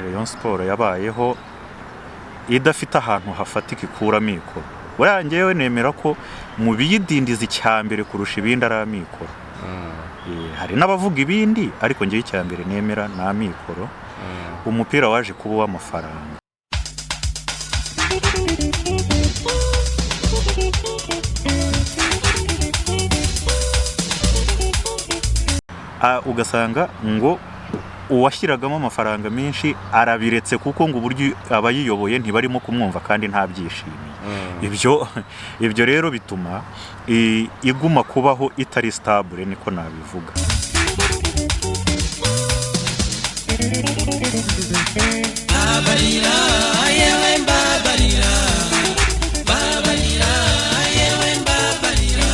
Rayon Sport yabayeho idafite ahantu hafatika ikura amikoro. Buriya njyewe nemera ko mu biyidindiza icyambere kurusha ibindi ari amikoro. Hari n'abavuga ibindi ariko njyewe icyambere nemera ni amikoro. Umupira waje kuba uw'amafaranga. Ugasanga ngo uwashyiragamo amafaranga menshi arabiretse kuko ngo uburyo abayiyoboye ntibarimo kumwumva kandi nta byishimiye. Ibyo rero bituma iguma kubaho itari stable, niko nabivuga.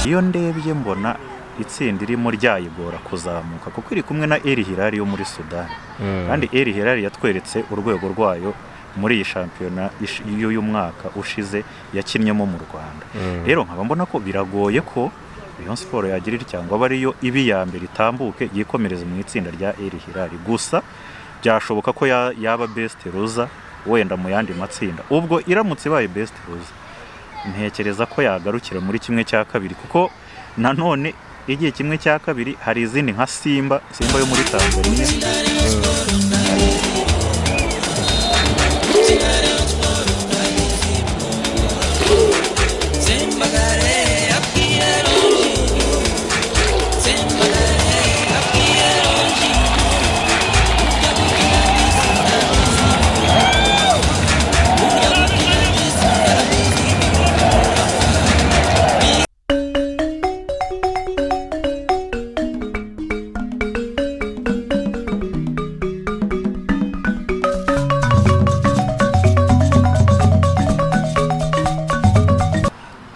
Iyo ndebye mbona itsinda irimo ryayigora kuzamuka kuko iri kumwe na El Hilal yo muri Sudan. Kandi El Hilal yatweretse urwego rwayo muri iyi shampiyona y'uyu mwaka ushize yakinnyemo mu Rwanda. Rero nkaba mbona ko biragoye ko Rayon Sport yagirira cyangwa bariyo ibi ya mbere itambuke yikomereza mu itsinda rya El Hilal. Gusa byashoboka ko yaba best loser wenda mu yandi matsinda. Ubwo iramutse baye best loser ntekereza ko yagarukira muri kimwe cya kabiri kuko nanone igihe kimwe cya kabiri hari izindi nka Simba yo muri Tanzania.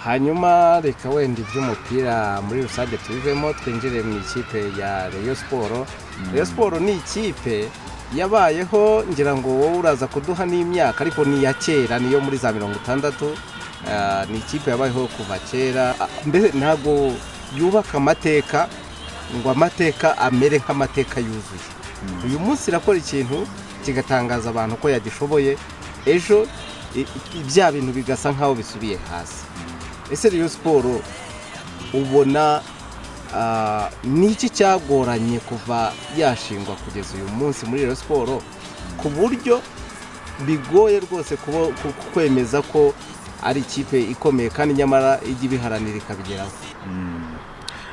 Hanyuma reka wenda iby'umupira muri rusange tubivemo twinjire mu ikipe ya Rayon Sport. Rayon Sport ni ikipe yabayeho ngira ngo wowe uraza kuduha n'imyaka ariko ni ya kera, niyo muri za 60. Ni ikipe yabayeho kuva kera, mbese ntago yubaka amateka ngo amateka amere nk'amateka yuzuye. Uyu munsi irakora ikintu kigatangaza abantu ko yagishoboye, ejo ibya bintu bigasa nkaho bisubiye hasi. Ese Rayon Sport ubona niki cyagoranye kuva yashingwa kugeza uyu munsi muri Rayon Sport ku buryo bigoye rwose kwemeza ko ari ikipe ikomeye kandi nyamara ijya ibiharanira ikabigeraho?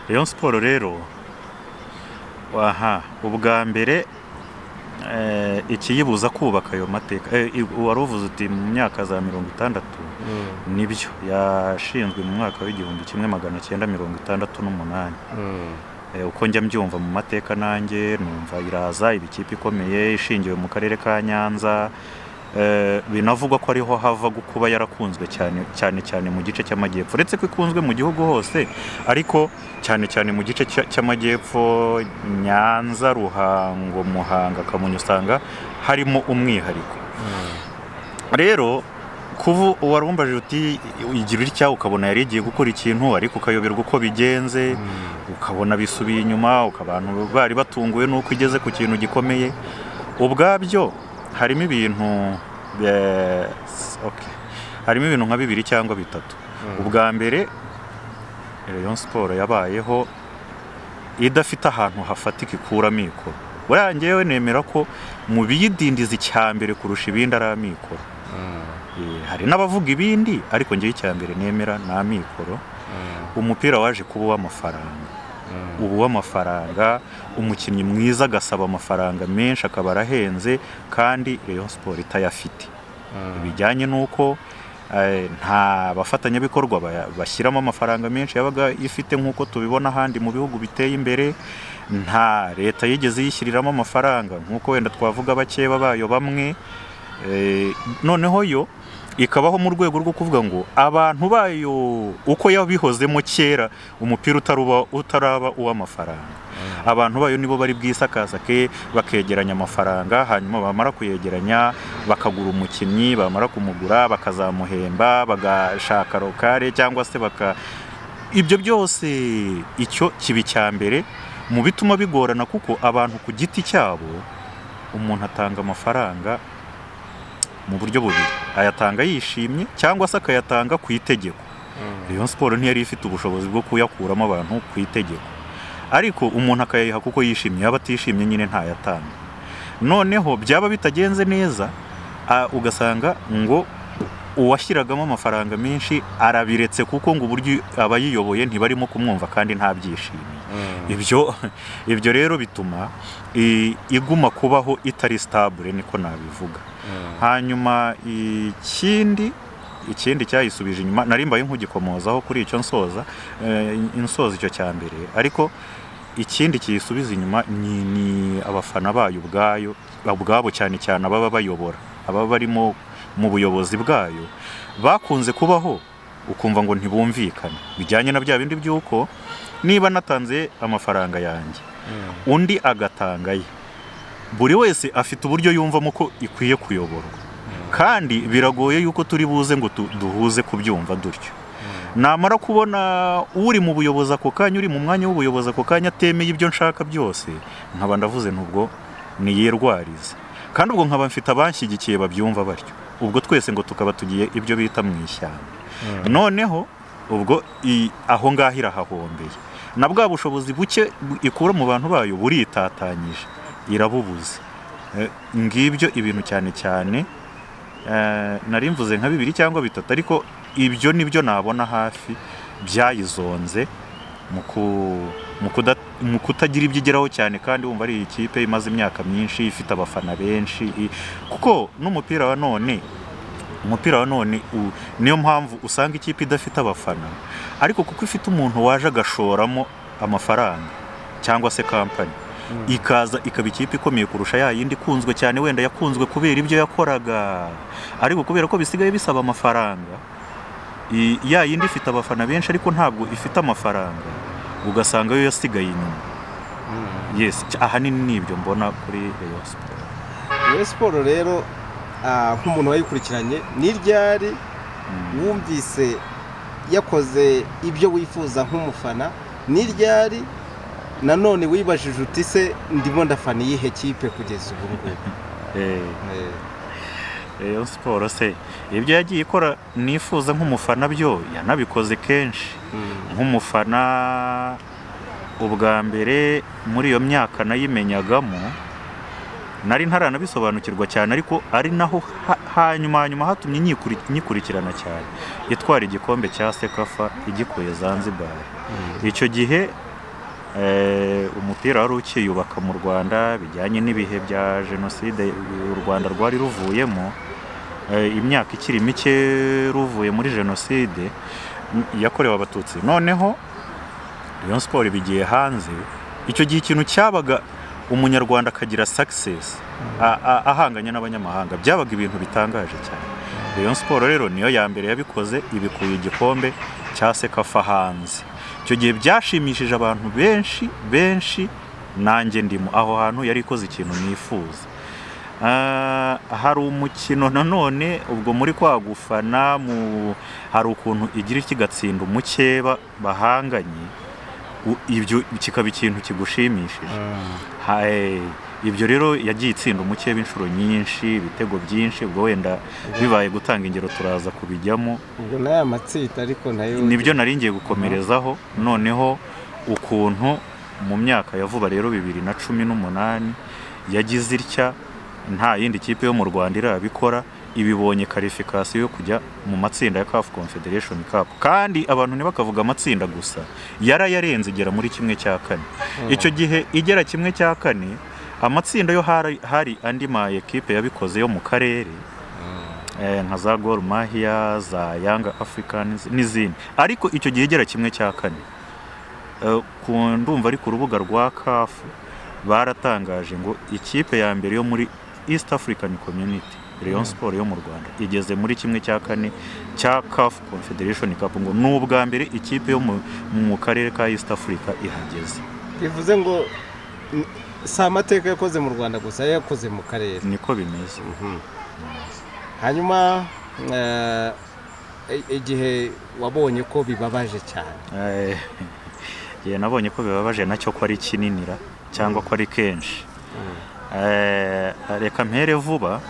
Rayon Sport rero ubwa mbere ikiyibuza kubaka ayo mateka wari uvuze uti mu myaka za 60 nibyo yashinzwe mu mwaka w'1968. Uko njya mbyumva mu mateka nanjye numva iraza ibikipe ikomeye ishingiwe mu karere ka Nyanza. Binavugwa ko ariho hava kuba yarakunzwe cyane mu gice cy'amajyepfo, uretse ko ikunzwe mu gihugu hose ariko cyane mu gice cy'amajyepfo, Nyanza, Ruhango, Muhanga, Kamonyi usanga harimo umwihariko. Rero kuvu warumbaje uti igira icya ukabona yari igiye gukora ikintu ariko ukayoberwa uko bigenze, ukabona bisubiye inyuma, ukabantu bari batunguwe nuko igeze ku kintu gikomeye. Ubwabyo harimo ibintu nka 2 cyangwa 3. Ubwa mbere Rayon Sport yabayeho idafite ahantu hafatika ikura amikoro. Buriya njyewe nemera ko mu biyidindiza icyambere kurusha ibindi ari amikoro. Hari n'abavuga ibindi ariko njyewe icyambere nemera ni amikoro. Umupira waje kuba uw'amafaranga. Ubu w'amafaranga, umukinnyi mwiza agasaba amafaranga menshi akaba arahenze kandi Rayon Sport itayafite. Bijyanye nuko nta bafatanyabikorwa bashyiramo amafaranga menshi yabaga ifite nk'uko tubibona ahandi mu bihugu biteye imbere. Nta leta yigeze yishyiriramo amafaranga nk'uko wenda twavuga bakeba bayo bamwe. Noneho yo ikabaho mu rwego rwo kuvuga ngo abantu bayo uko yabihozemo kera umupira utaraba uw'amafaranga. Abantu bayo nibo bari bwisakazake bakegeranya amafaranga, hanyuma bamara kuyegeranya bakagura umukinnyi, bamara kumugura bakazamuhemba, bagashaka lokale cyangwa se ibyo byose icyo kibi cyambere mu bituma bigorana kuko abantu ku giti cyabo umuntu atanga amafaranga mu buryo bubiri, ayatanga yishimye cyangwa se akayatanga ku itegeko. Rayon Sport ntiyari ifite ubushobozi bwo kuyakuramo abantu ku itegeko, ariko umuntu akayayiha kuko yishimye, yaba atishimye nyine ntayatanga. Noneho byaba bitagenze neza, ugasanga ngo uwashyiragamo amafaranga menshi arabiretse kuko ngo uburyo abayiyoboye ntibarimo kumwumva kandi ntabyishimiye. Ibyo rero bituma iguma kubaho itari stable, niko nabivuga. Hanyuma ikindi cyayisubije inyuma, nari mbaye nk'ugikomozaho kuri icyo insoza icyo cya mbere, ariko ikindi kiyisubiza inyuma ni abafana bayo ubwabo, cyane cyane ababa bayobora, ababa barimo mu buyobozi bwayo, bakunze kubaho ukumva ngo ntibumvikane, bijyanye na bya bindi by'uko niba natanze amafaranga yanjye undi agatanga ye, buri wese afite uburyo yumvamo ko ikwiye kuyoborwa, kandi biragoye yuko turi buze ngo duhuze kubyumva dutyo. Namara kubona uri mu buyobozi ako kanya, uri mu mwanya w'ubuyobozi ako kanya atemeye ibyo nshaka byose, nkaba ndavuze ntubwo niyirwarize, kandi ubwo nkaba mfite abanshyigikiye babyumva batyo, ubwo twese ngo tukaba tugiye ibyo bita mu ishyamba. Noneho ubwo aho ngaho irahahombeye, na bwa bushobozi buke ikura mu bantu bayo buritatanyije, irabubuze. Ngibyo ibintu cyane cyane nari mvuze nka 2 cyangwa 3, ariko ibyo nibyo nabona hafi byayizonze mu kutagira ibyo igeraho cyane, kandi wumva ari ikipe imaze imyaka myinshi ifite abafana benshi, kuko n'umupira wa none niyo mpamvu usanga ikipe idafite abafana, ariko kuko ifite umuntu waje agashoramo amafaranga cyangwa se kampani, ikaza ikaba ikipe ikomeye kurusha ya yindi ikunzwe cyane, wenda yakunzwe kubera ibyo yakoraga, ariko kubera ko bisigaye bisaba amafaranga, ya yindi ifite abafana benshi ariko ntabwo ifite amafaranga, ugasanga yo yasigaye inyuma. Yes, ahanini nibyo mbona kuri Rayon Sport. Rayon Sport rero nk'umuntu wayikurikiranye, ni ryari wumvise yakoze ibyo wifuza nk'umufana, ni ryari nanone wibajije uti se ndimo ndafana iyihe kipe kugeza ubu ngubu? Rayon Sport se ibyo yagiye ikora nifuza nk'umufana byo yanabikoze kenshi. Nk'umufana ubwa mbere muri iyo myaka nayimenyagamo, nari ntaranabisobanukirwa cyane, ariko ari naho hanyuma hatumye nyikurikirana cyane, itwara igikombe cya Sekafa igikuye Zanzibar. Icyo gihe umupira wari ukiyubaka mu Rwanda, bijyanye n'ibihe bya jenoside u Rwanda rwari ruvuyemo, imyaka ikiri mike ruvuye muri jenoside yakorewe abatutsi. Noneho Rayon Sport bigiye hanze, icyo gihe ikintu cyabaga umunyarwanda akagira success ahanganye n'abanyamahanga, byabaga ibintu bitangaje cyane. Rayon Sport rero niyo ya mbere yabikoze, ibikuye igikombe cya Sekafa hanze. Icyo gihe byashimishije abantu benshi, nanjye ndimo aho hantu yari ikoze ikintu nifuza. Hari umukino nanone ubwo muri kwagufana hari ukuntu igira ikigatsinda umukeba bahanganye, ibyo kikaba ikintu kigushimishije. Ibyo rero yagiye itsinda umukeba inshuro nyinshi, ibitego byinshi, ubwo wenda bibaye gutanga ingero turaza kubijyamo. Ubwo n'aya matsinda ariko nayo nibyo nari ngiye gukomerezaho. Noneho ukuntu mu myaka ya vuba rero 2018 yagize itya, nta yindi kipe yo mu Rwanda irabikora, ibibonye qualification yo kujya mu matsinda ya CAF Confederation Cup, kandi abantu ntibakavuga amatsinda gusa, yarayarenze igera muri 1/4. Icyo gihe igera 1/4, amatsinda yo hari andi ma equipe yabikoze yo mu karere, nka za Gor Mahia, za Young Africans n'izindi, ariko icyo gihe igera 1/4. Ndumva ari ku rubuga rwa CAF baratangaje ngo ikipe ya mbere yo muri East African Community, Rayon Sport yo mu Rwanda, igeze muri 1/4 cya CAF Confederation Cup, ngo n'ubwa mbere ikipe yo mu karere ka East Africa ihageze. Bivuze ngo si amateka yakoze mu Rwanda gusa, yakoze mu karere. Niko bimeze. Hanyuma igihe wabonye ko bibabaje cyane? Nabonye ko bibabaje nacyo ko ari kininira cyangwa ko ari kenshi. reka mpere vuba.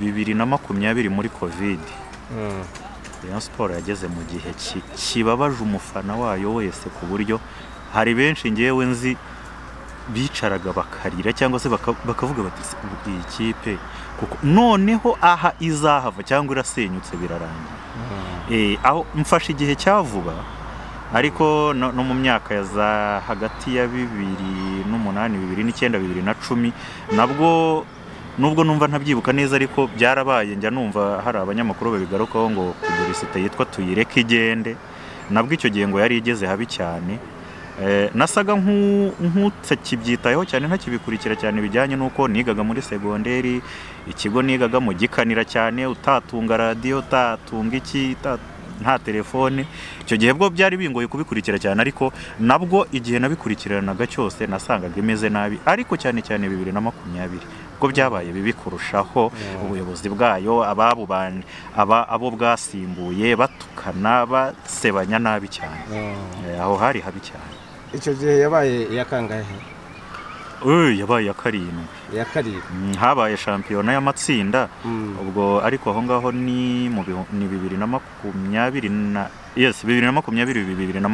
2020 muri covid Rayon Sport yageze mu gihe kibabaje umufana wayo wese, ku buryo hari benshi ngewe nzi bicaraga bakarira cyangwa se bakavuga bati iyi kipe kuko noneho aha izahava cyangwa irasenyutse birarangiye. Aho mfashe igihe cyavuba, ariko no mu myaka ya za hagati ya 2008, 2009, 2010 nubwo numva ntabyibuka neza, ariko byarabaye. Njya numva hari abanyamakuru babigarukaho ngo kugura isite yitwa Tuyireke igende, nabwo icyo gihe ngo yari igeze habi cyane. Nasaga nk'utakibyitayeho cyane, ntakibikurikira cyane bijyanye n'uko nigaga muri segonderi, ikigo nigaga mu gikanira cyane, utatunga radiyo, utatunga nta telefone. Icyo gihe bwo byari bingoye kubikurikira cyane, ariko nabwo igihe nabikurikiranaga cyose nasangaga imeze nabi, ariko cyane 2020 ubwo byabaye bibi kurushaho. Ubuyobozi bwayo abo bwasimbuye batukana, basebanya nabi cyane. Aho hari habi cyane. Icyo gihe yabaye yakangahe? Yabaye ya karindwi. Habaye shampiyona y'amatsinda ubwo, ariko aho ngaho ni 2020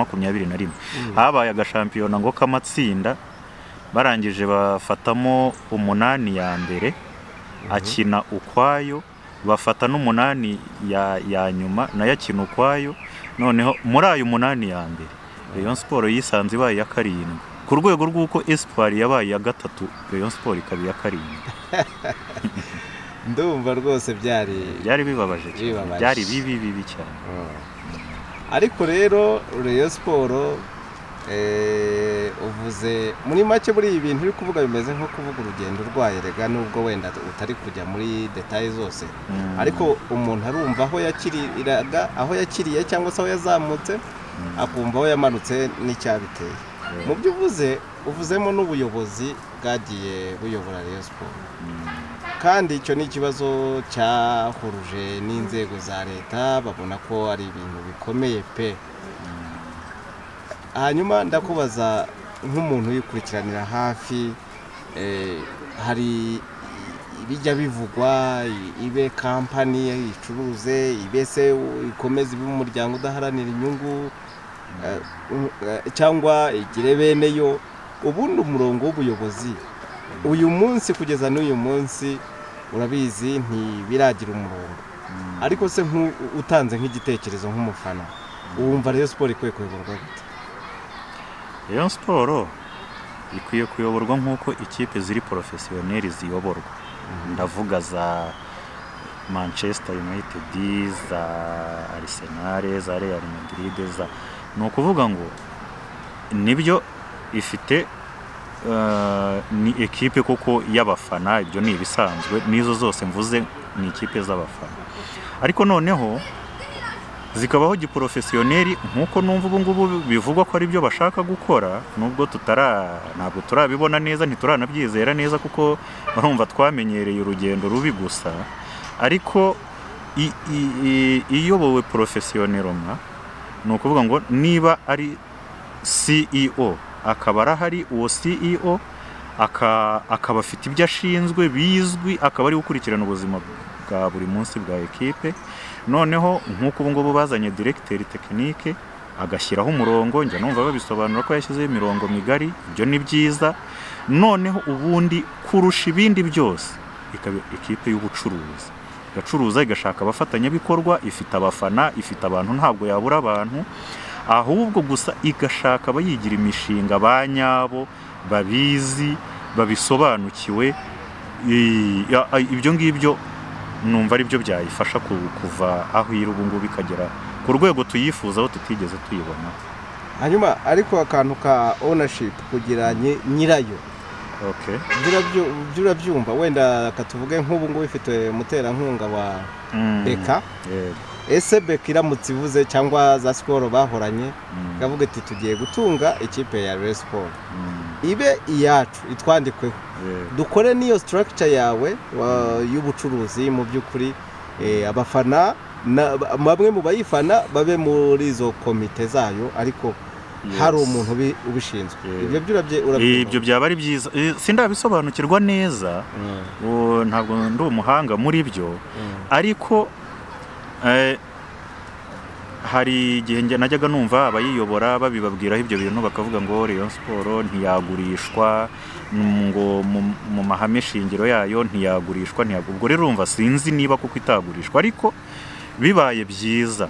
2021 habaye agashampiyona ngo k'amatsinda, barangije bafatamo 8 ya mbere akina ukwayo, bafata n'8 ya nyuma nayo akina ukwayo. Noneho muri ayo 8 ya mbere Rayon Sport yisanze ibaye ya karindwi, ku rwego rw'uko Espoir yabaye ya gatatu, Rayon Sport ikaba ya karindwi. Ndumva rwose byari bibabaje cyane, byari bibi cyane. Ariko rero Rayon Sport uvuze muri make muri ibi bintu uri kuvuga bimeze nko kuvuga urugendo rwayo, rega nubwo wenda utari kujya muri details zose, ariko umuntu arumva aho yakiriraga, aho yakiriye cyangwa se aho yazamutse, akumva aho yamanutse n'icyabiteye. Mu byo uvuzemo n'ubuyobozi bwagiye buyobora Rayon Sport, kandi icyo ni ikibazo cyahuruje n'inzego za leta, babona ko ari ibintu bikomeye pe. Hanyuma ndakubaza nk'umuntu uyikurikiranira hafi, hari ibijya bivugwa, ibe kampani icuruze, ibe se ikomeze ibe umuryango udaharanira inyungu, cyangwa igire beneyo, ubundi umurongo w'ubuyobozi uyu munsi kugeza n'uyu munsi urabizi ntibiragira umurongo. Ariko se utanze nk'igitekerezo nk'umufana, wumva Rayon Sport ikwiye kuyoborwa gute? Rayon Sport ikwiye kuyoborwa nk'uko ikipe ziri professionnel ziyoborwa. Ndavuga za Manchester United, za Arsenal, za Real Madrid, ni ukuvuga ngo nibyo ifite ni ekipe koko y'abafana, ibyo ni ibisanzwe, nizo zose mvuze ni ikipe z'abafana, ariko noneho zikabaho giprofessionnel nk'uko numva ubu ngubu bivugwa ko ari byo bashaka gukora, nubwo ntabwo turabibona neza, ntituranabyiizera neza, kuko barumva twamenyereye urugendo rubi gusa. Ariko iyobowe professionnellement, ni ukuvuga ngo niba ari CEO akaba arahari, uwo CEO akaba afite ibyo ashinzwe bizwi, akaba ari gukurikirana ubuzima bwa buri munsi bwa ekipe. Noneho nk'uko ubu ngubu bazanye directeur technique agashyiraho umurongo, njya numva babisobanura ko yashyizeho imirongo migari, ibyo ni byiza. Noneho ubundi kurusha ibindi byose ikaba ekipe y'ubucuruzi, igacuruza, igashaka abafatanyabikorwa, ifite abafana, ifite abantu, ntabwo yabura abantu, ahubwo gusa igashaka abayigira imishinga banyabo, babizi, babisobanukiwe. Ibyo ngibyo numva ari byo byayifasha kuva aho iri ubu ngubu ikagera ku rwego tuyifuza, aho tutigeze tuyibona. Hanyuma ariko akantu ka ownership kugira nyirayo, okay, byurabyumva, wenda katuvuge nk'ubu ngubu ifite umuterankunga wa Beka. Ese Beka iramutse ivuze, cyangwa za Skol bahoranye, kavuga ati tugiye gutunga ikipe ya Rayon Sport, ibe iyacu, itwandikweho, dukore niyo structure yawe y'ubucuruzi. Mu by'ukuri abafana bamwe mu bayifana babe muri izo komite zayo, ariko hari umuntu ubishinzwe. Ibyo ibyo byaba ari byiza. Sindabisobanukirwa neza, ntabwo ndi umuhanga muri byo, ariko hari igihe najyaga numva abayiyobora babibabwiraho ibyo bintu bakavuga ngo Rayon Sport ntiyagurishwa, ngo mu mahame shingiro yayo ntiyagurishwa. Ubwo rero urumva sinzi niba kuko itagurishwa, ariko bibaye byiza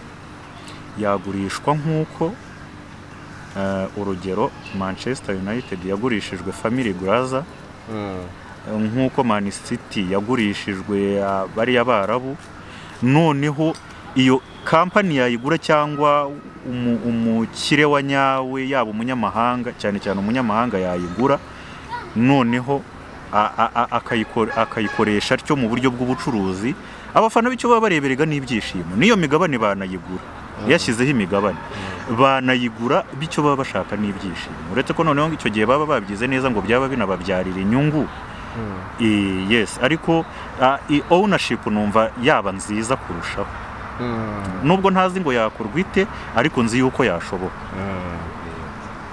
yagurishwa nk'uko urugero Manchester United yagurishijwe Family Glazer, nk'uko Man City yagurishijwe bariya Barabu. Noneho iyo kampani yayigura cyangwa umukire wa nyawe, yaba umunyamahanga, cyane cyane umunyamahanga yayigura, noneho akayikoresha atyo mu buryo bw'ubucuruzi. Abafana b'icyo baba bareberega n'ibyishimo, n'iyo migabane banayigura, yashyizeho imigabane banayigura bityo baba bashaka n'ibyishimo. Uretse ko noneho icyo gihe baba babyize neza ngo byaba binababyarira inyungu. Yes, ariko ownership numva yaba nziza kurushaho, nubwo ntazi ngo yakorwa ite, ariko nzi yuko yashoboka.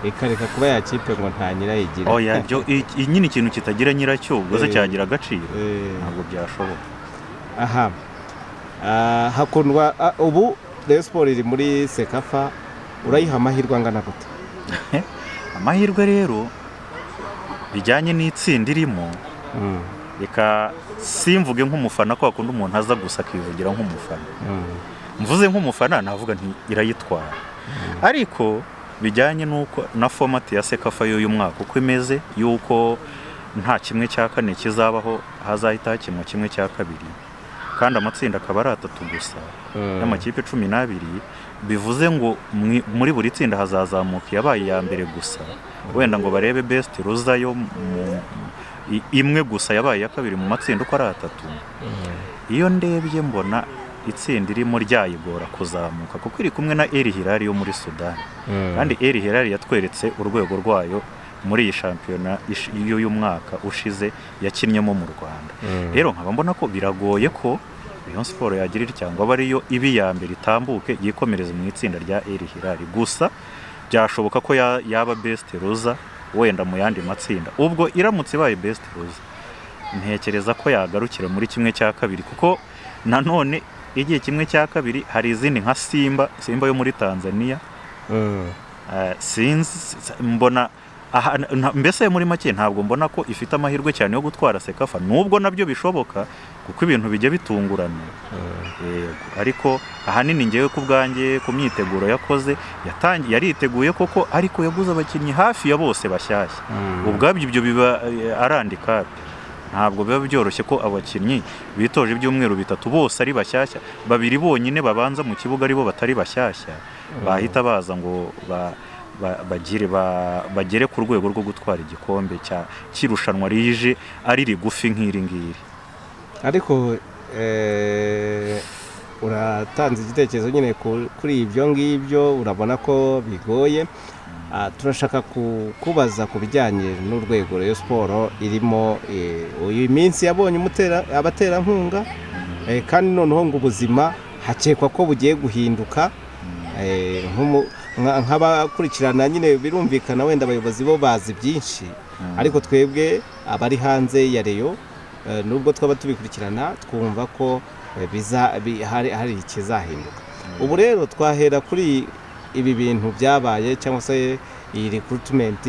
Ikareka kuba yakipe ngo nta nyirayigira. Oya, byo nyine ikintu kitagira nyiracyo ubwo se cyagira agaciro, ntabwo byashoboka. Aha, hakundwa ubu Rayon Sport iri muri Sekafa, urayiha amahirwe angana gute? Amahirwe rero bijyanye n'itsinda irimo, reka simvuge nk'umufana ko akunda umuntu aza gusa akivugira nk'umufana. Mvuze nk'umufana navuga nti irayitwara, ariko bijyanye n'uko na format ya Sekafa y'uyu mwaka uko imeze, yuko nta kimwe cya kane kizabaho, hazahita hakimwa kimwe cya kabiri, kandi amatsinda akaba ari 3 gusa y'amakipe 12, bivuze ngo muri buri tsinda hazazamuka yabaye ya mbere gusa, wenda ngo barebe best loser yo imwe gusa yabaye ya kabiri mu matsinda uko ari 3. Iyo ndebye mbona itsinda irimo ryayigora kuzamuka, kuko iri kumwe na El Hilal yo muri Sudan, kandi El Hilal yatweretse urwego rwayo muri iyi shampiyona y'uyu mwaka ushize yakinnyemo mu Rwanda. Rero nkaba mbona ko biragoye ko Rayon Sport yagira cyangwa bariyo ibi ya mbere itambuke yikomereza mu itsinda rya El Hilal. Gusa byashoboka ko yaba best loser wenda mu yandi matsinda. Ubwo iramutse baye best loser, ntekereza ko yagarukira muri kimwe cya kabiri, kuko nanone igiye kimwe cya kabiri hari izindi nka Simba yo muri Tanzania. Mbona mbese muri make ntabwo mbona ko ifite amahirwe cyane yo gutwara Sekafa, nubwo nabyo bishoboka kuko ibintu bijya bitungurana. Ariko ahanini ngewe ku bwanjye ku myiteguro yakoze yariteguye koko, ariko yaguze abakinnyi hafi ya bose bashyashya. Ubwabyo ibyo biba arandika, ntabwo biba byoroshye ko abakinnyi bitoje ibyumweru 3 bose ari bashyashya, 2 bonyine babanza mu kibuga aribo batari bashyashya, bahita baza ngo bagere ku rwego rwo gutwara igikombe cy'irushanwa rije ari rigufi nk'iri ngiri. Ariko uratanze igitekerezo nyine kuri ibyo ngibyo, urabona ko bigoye. Turashaka kubaza ku bijyanye n'urwego Rayon Sport irimo. Uyu minsi yabonye abaterankunga, kandi noneho ngo ubuzima hakekwa ko bugiye guhinduka. Nk'abakurikirana nyine birumvikana, wenda abayobozi bo bazi byinshi, ariko twebwe abari hanze ya Rayon, nubwo twaba tubikurikirana twumva ko hari ikizahinduka. Ubu rero twahera kuri ibi bintu byabaye, cyangwa se iyi recruitment,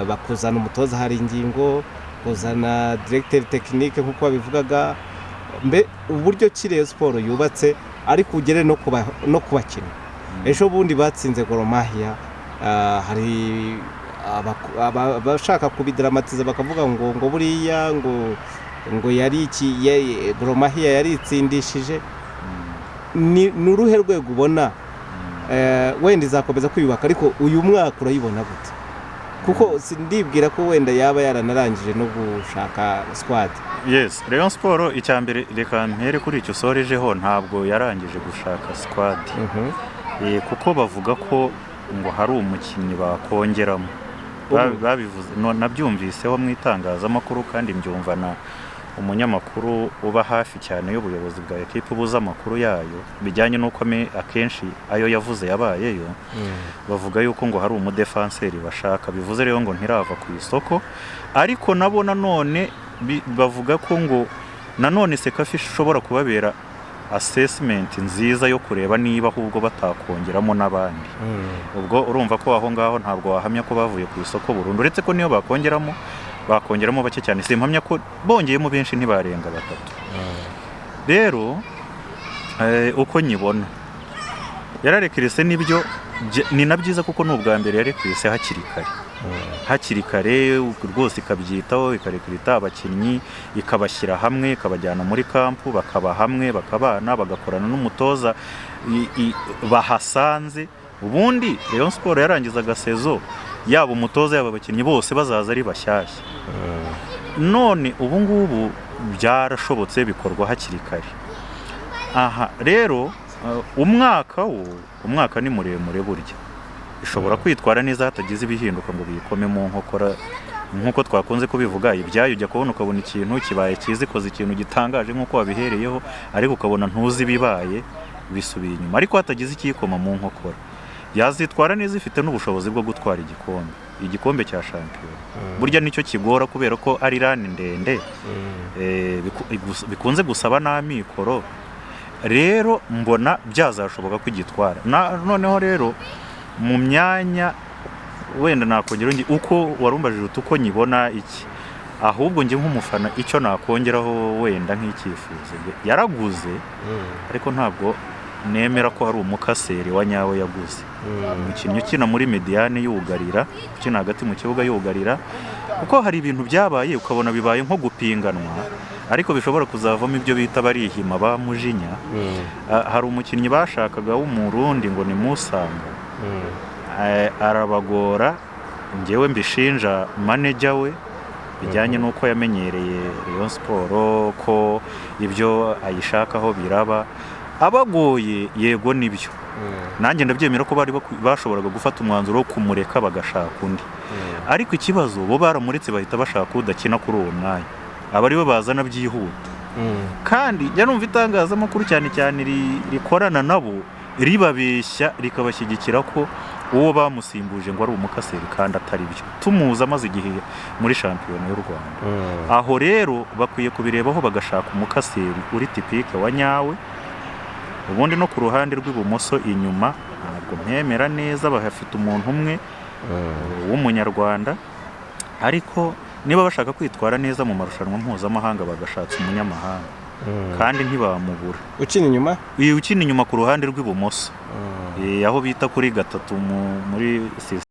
bakuzana umutoza hari ingingo, kuzana directeur technique nk'uko babivugaga, uburyo ki Rayon Sport yubatse, ariko ugere no kubakina. Ejo bundi batsinze Gor Mahia, hari abashaka kubidramatisa bakavuga ngo buriya ngo yari Gor Mahia yari itsindishije. Ni uruhe rwego ubona wenda izakomeza kwiyubaka, ariko uyu mwaka urayibona gute? Kuko ndibwira ko wenda yaba yaranarangije no gushaka squad. Yes, Rayon Sport icyambere reka mpere kuri icyo sorejeho, ntabwo yarangije gushaka squad. Kuko bavuga ko ngo hari umukinnyi bakongeramo, babivuze nabyumviseho mu itangazamakuru, kandi mbyumva umunyamakuru uba hafi cyane y'ubuyobozi bwa ekipe ubuza amakuru yayo bijyanye n'uko akenshi ayo yavuze yabayeyo bavuga yuko ngo hari umudefanseri bashaka, bivuze rero ngo ntirava ku isoko, ariko nabo nanone bavuga ko ngo nanone Sekafi ishobora kubabera assessment nziza yo kureba niba ahubwo batakongeramo n'abandi. Ubwo urumva ko aho ngaho ntabwo wahamya ko bavuye ku isoko burundu, uretse ko niyo bakongeramo bake cyane, simpamya ko bongeyemo benshi ntibarenga batatu. Rero uko nyibona yararekirise nibyo ni na byiza kuko n'ubwa mbere yarekirise hakiri kare rwose ikabyitaho, ikarekrita abakinnyi, ikabashyira hamwe, ikabajyana muri kampu, bakaba hamwe, bakabana, bagakorana n'umutoza bahasanze. Ubundi Rayon Sport yarangizaga sezo yaba umutoza yaba abakinnyi bose bazaza ari bashyashya. None ubu ngubu byarashobotse bikorwa hakiri kare. Aha rero umwaka ni muremure burya, ishobora kwitwara neza hatagize ibihinduka ngo biyikome mu nkokora nk'uko twakunze kubivuga. Ibyayo ujya kubona ukabona ikintu kibaye cyiza, ikoze ikintu gitangaje nk'uko wabihereyeho, ariko ukabona ntuzi ibibaye bisubiye inyuma. Ariko hatagize ikiyikoma mu nkokora yazitwara neza, ifite n'ubushobozi bwo gutwara igikombe cya shampiyona. Burya nicyo kigora kubera ko ari rani ndende, bikunze gusaba n'amikoro. Rero mbona byazashoboka kugitwara. Noneho rero mu myanya wenda nakongera uko warumbajije uko nyibona iki, ahubwo njye nk'umufana icyo nakongeraho wenda nk'icyifuzo, yaraguze ariko ntabwo nemera ko hari umukaseri wa nyawe yaguze. Umukinnyi ukina muri mediane yugarira, ukina hagati mu kibuga yugarira, kuko hari ibintu byabaye ukabona bibaye nko gupinganwa, ariko bishobora kuzavamo ibyo bita barihima ba mujinya. Hari umukinnyi bashakaga w'umurundi ngo ni Musanga, arabagora, njyewe mbishinja manager we bijyanye n'uko yamenyereye Rayon Sport ko ibyo ayishakaho biraba abagoye. Yego nibyo, nanjye ndabyemera ko bashoboraga gufata umwanzuro wo kumureka bagashaka undi, ariko ikibazo bo baramuretse bahita bashaka udakina kuri uwo mwanya, aba ariwe bazana byihuta. Kandi njya numva itangazamakuru cyane cyane rikorana nabo ribabeshya rikabashyigikira ko uwo bamusimbuje ngo ari umukaseri kandi atari byo, tumuzi amaze igihe muri shampiyona y'u Rwanda. Aho rero bakwiye kubirebaho bagashaka umukaseri uri tipike wa nyawe. Ubundi no ku ruhande rw'ibumoso inyuma ntabwo mpemera neza, bahafite umuntu umwe w'umunyarwanda, ariko niba bashaka kwitwara neza mu marushanwa mpuzamahanga bagashatse umunyamahanga kandi ntibamubura. Ukina inyuma ku ruhande rw'ibumoso, aho bita kuri gatatu muri